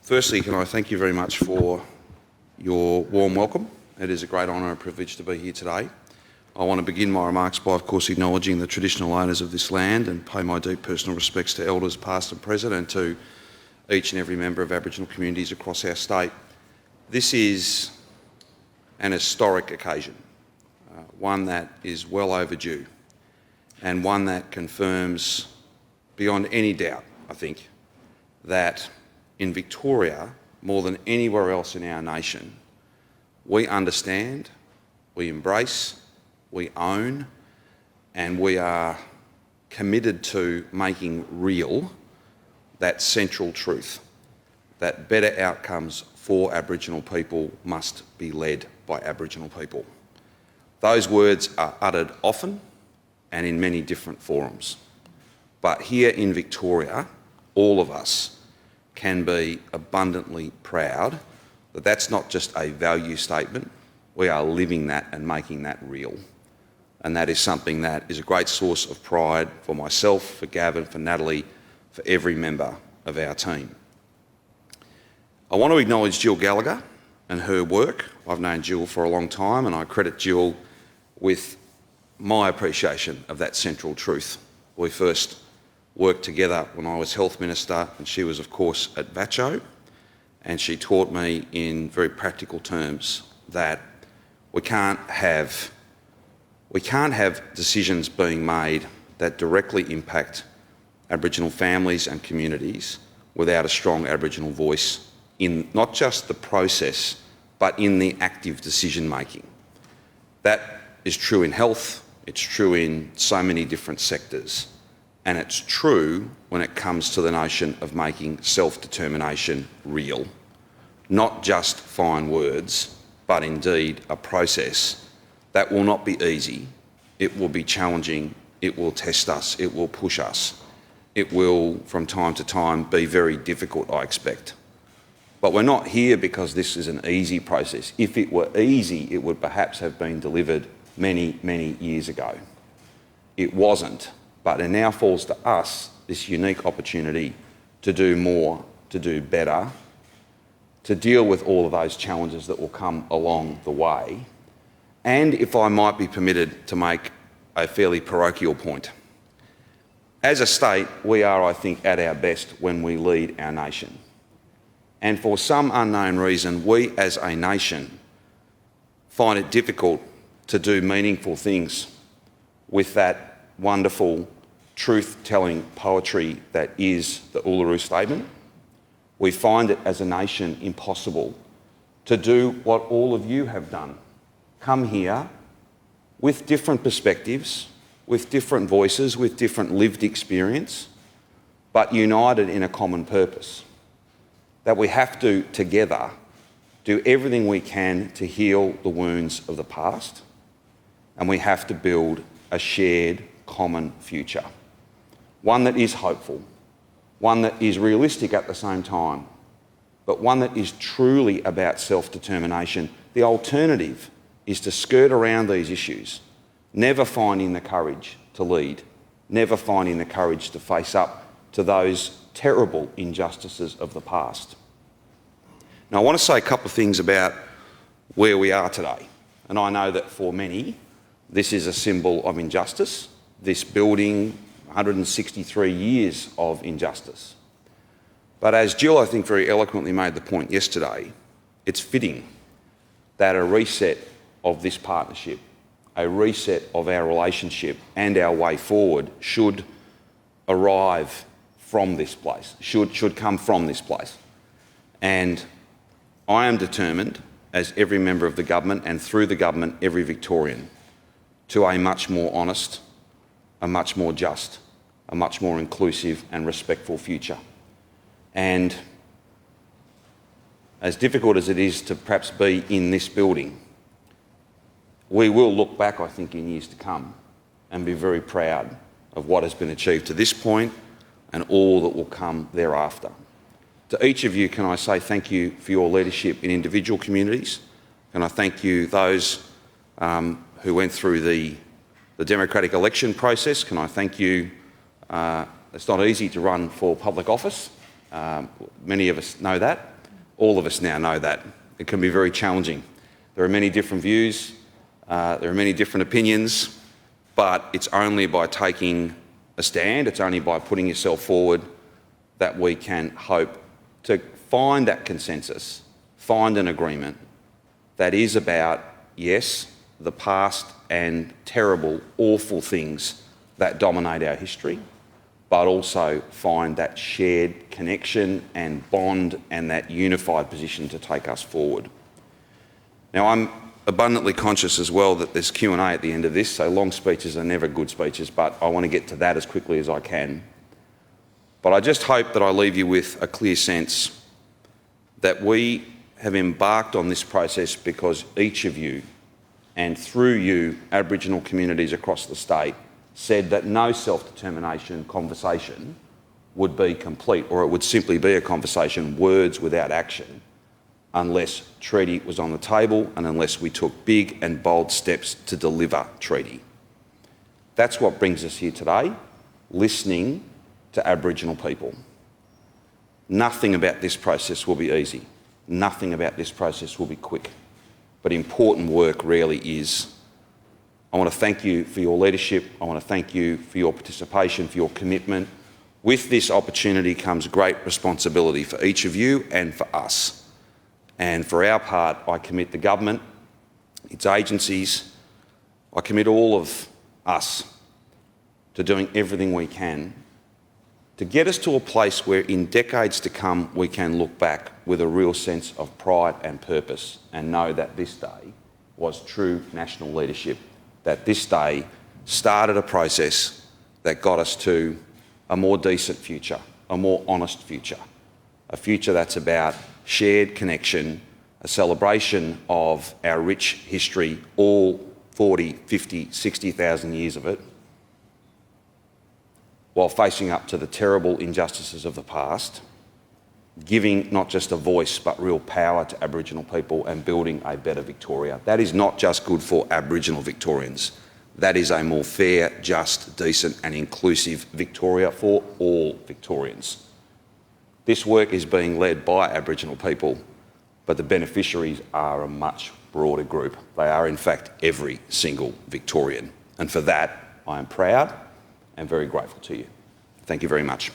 Firstly, can I thank you very much for your warm welcome. It is a great honour and privilege to be here today. I want to begin my remarks by, of course, acknowledging the traditional owners of this land and pay my deep personal respects to elders past and present and to each and every member of Aboriginal communities across our state. This is an historic occasion, one that is well overdue and one that confirms beyond any doubt, I think, that in Victoria, more than anywhere else in our nation, we understand, we embrace, we own, and we are committed to making real that central truth, that better outcomes for Aboriginal people must be led by Aboriginal people. Those words are uttered often and in many different forums. But here in Victoria, all of us can be abundantly proud that that's not just a value statement, we are living that and making that real. And that is something that is a great source of pride for myself, for Gavin, for Natalie, for every member of our team. I want to acknowledge Jill Gallagher and her work. I've known Jill for a long time and I credit Jill with my appreciation of that central truth. We first worked together when I was Health Minister and she was, of course, at VACCHO, and she taught me in very practical terms that we can't have decisions being made that directly impact Aboriginal families and communities without a strong Aboriginal voice in not just the process, but in the active decision making. That is true in health, it's true in so many different sectors, and it's true when it comes to the notion of making self-determination real. Not just fine words, but indeed a process that will not be easy, it will be challenging, it will test us, it will push us. It will, from time to time, be very difficult, I expect. But we're not here because this is an easy process. If it were easy, it would perhaps have been delivered many, many years ago. It wasn't, but it now falls to us this unique opportunity to do more, to do better, to deal with all of those challenges that will come along the way. And if I might be permitted to make a fairly parochial point, as a state, we are, I think, at our best when we lead our nation. And for some unknown reason, we as a nation find it difficult to do meaningful things with that wonderful truth-telling poetry that is the Uluru Statement. We find it as a nation impossible to do what all of you have done. Come here with different perspectives, with different voices, with different lived experience, but united in a common purpose. That we have to, together, do everything we can to heal the wounds of the past, and we have to build a shared common future. One that is hopeful, one that is realistic at the same time, but one that is truly about self-determination. The alternative is to skirt around these issues, never finding the courage to lead, never finding the courage to face up to those terrible injustices of the past. Now, I want to say a couple of things about where we are today. And I know that for many, this is a symbol of injustice. This building, 163 years of injustice. But as Jill, I think, very eloquently made the point yesterday, it's fitting that a reset of this partnership, a reset of our relationship and our way forward should arrive from this place, should come from this place. And I am determined, as every member of the government and through the government, every Victorian, to a much more honest, a much more just, a much more inclusive and respectful future. And as difficult as it is to perhaps be in this building, we will look back, I think, in years to come and be very proud of what has been achieved to this point and all that will come thereafter. To each of you, can I say thank you for your leadership in individual communities? Can I thank you, those who went through the democratic election process? Can I thank you? It's not easy to run for public office. Many of us know that. All of us now know that. It can be very challenging. There are many different views, there are many different opinions, but it's only by taking a stand, it's only by putting yourself forward that we can hope to find that consensus, find an agreement that is about, yes, the past and terrible, awful things that dominate our history, but also find that shared connection and bond and that unified position to take us forward. Now, I'm abundantly conscious as well that there's Q&A at the end of this, so long speeches are never good speeches, but I want to get to that as quickly as I can. But I just hope that I leave you with a clear sense that we have embarked on this process because each of you, and through you, Aboriginal communities across the state, said that no self-determination conversation would be complete, or it would simply be a conversation, words without action, unless treaty was on the table and unless we took big and bold steps to deliver treaty. That's what brings us here today, listening to Aboriginal people. Nothing about this process will be easy. Nothing about this process will be quick. But important work rarely is. I want to thank you for your leadership. I want to thank you for your participation, for your commitment. With this opportunity comes great responsibility for each of you and for us. And for our part, I commit the government, its agencies, I commit all of us to doing everything we can to get us to a place where in decades to come we can look back with a real sense of pride and purpose and know that this day was true national leadership, that this day started a process that got us to a more decent future, a more honest future, a future that's about shared connection, a celebration of our rich history, all 40, 50, 60,000 years of it, while facing up to the terrible injustices of the past, giving not just a voice but real power to Aboriginal people and building a better Victoria. That is not just good for Aboriginal Victorians. That is a more fair, just, decent and inclusive Victoria for all Victorians. This work is being led by Aboriginal people, but the beneficiaries are a much broader group. They are, in fact, every single Victorian. And for that, I am proud and very grateful to you. Thank you very much.